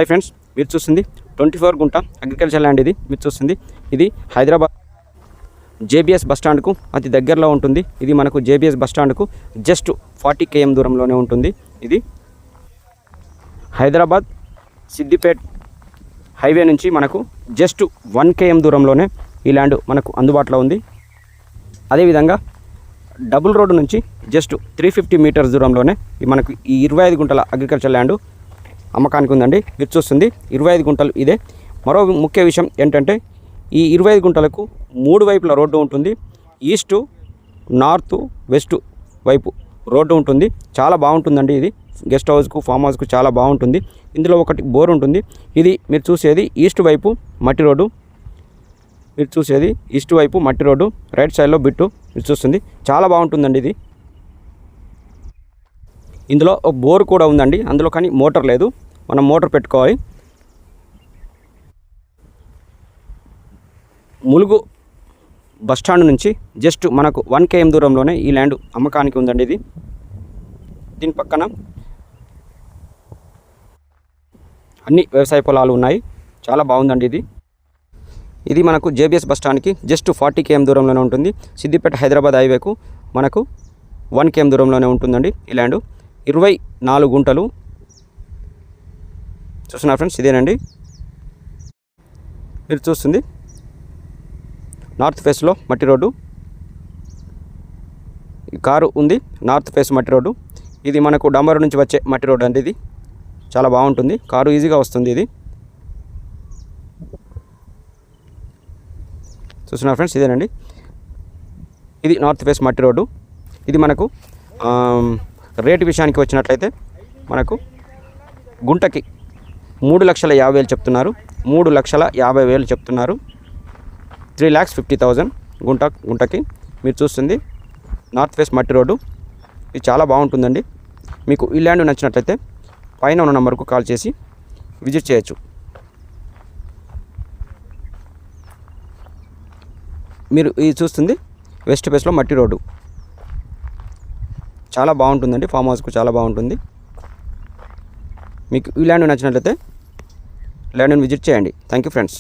Hi friends, మీరు చూస్తుంది 24 గుంట అగ్రికల్చర్ ల్యాండ్. మీరు చూస్తుంది ఇది హైదరాబాద్ జేబీఎస్ బస్టాండ్కు అతి దగ్గరలో ఉంటుంది. ఇది మనకు జేబీఎస్ బస్టాండ్కు జస్ట్ 40 km దూరంలోనే ఉంటుంది. ఇది హైదరాబాద్ సిద్దిపేట్ హైవే నుంచి మనకు జస్ట్ 1 km దూరంలోనే ఈ ల్యాండ్ మనకు అందుబాటులో ఉంది. అదేవిధంగా డబుల్ రోడ్డు నుంచి జస్ట్ 350 మీటర్స్ దూరంలోనే మనకు ఈ 25 గుంటల అగ్రికల్చర్ ల్యాండ్ అమ్మకానికి ఉందండి. మీరు చూస్తుంది 25 గుంటలు ఇదే. మరో ముఖ్య విషయం ఏంటంటే ఈ 25 గుంటలకు 3 వైపుల రోడ్డు ఉంటుంది. ఈస్టు, నార్త్, వెస్ట్ వైపు రోడ్డు ఉంటుంది. చాలా బాగుంటుందండి. ఇది గెస్ట్ హౌస్కు, ఫామ్ హౌస్కు చాలా బాగుంటుంది. ఇందులో ఒకటి బోర్ ఉంటుంది. ఇది మీరు చూసేది ఈస్ట్ వైపు మట్టి రోడ్డు. రైట్ సైడ్లో బిట్టు మీరు చూస్తుంది. చాలా బాగుంటుందండి ఇది. ఇందులో ఒక బోర్ కూడా ఉందండి. అందులో కానీ మోటార్ లేదు, మనం మోటార్ పెట్టుకోవాలి. ములుగు బస్టాండ్ నుంచి జస్ట్ మనకు 1 km దూరంలోనే ఈ ల్యాండ్ అమ్మకానికి ఉందండి. ఇది దీని పక్కన అన్ని వ్యవసాయ పొలాలు ఉన్నాయి. చాలా బాగుందండి. ఇది మనకు జేబీఎస్ బస్టాండ్కి జస్ట్ 40 km దూరంలోనే ఉంటుంది. సిద్దిపేట హైదరాబాద్ హైవేకు మనకు 1 km దూరంలోనే ఉంటుందండి ఈ ల్యాండ్. 24 గుంటలు చూస్తున్నారు ఫ్రెండ్స్, ఇదేనండి. మీరు చూస్తుంది నార్త్ ఫేస్లో మట్టి రోడ్డు. ఈ కారు ఉంది, నార్త్ ఫేస్ మట్టి రోడ్డు. ఇది మనకు డంబర్ నుంచి వచ్చే మట్టి రోడ్డు అండి. ఇది చాలా బాగుంటుంది, కారు ఈజీగా వస్తుంది. ఇది చూస్తున్నారు ఫ్రెండ్స్, ఇదేనండి. ఇది నార్త్ ఫేస్ మట్టి రోడ్డు. ఇది మనకు రేటు విషయానికి వచ్చినట్లయితే మనకు గుంటకి 3,50,000 చెప్తున్నారు. 3,50,000 చెప్తున్నారు. 3,50,000 గుంటకి. మీరు చూస్తుంది నార్త్ ఫేస్ మట్టి రోడ్డు. ఇది చాలా బాగుంటుందండి. మీకు ఈ ల్యాండ్ నచ్చినట్లయితే పైన ఉన్న నెంబర్కు కాల్ చేసి విజిట్ చేయొచ్చు. మీరు ఇది చూస్తుంది వెస్ట్ ఫేస్లో మట్టి రోడ్డు. చాలా బాగుంటుందండి, ఫామ్ హౌస్కు చాలా బాగుంటుంది. మీకు ఈ ల్యాండ్ నచ్చినట్లయితే ల్యాండ్ని విజిట్ చేయండి. Thank you friends.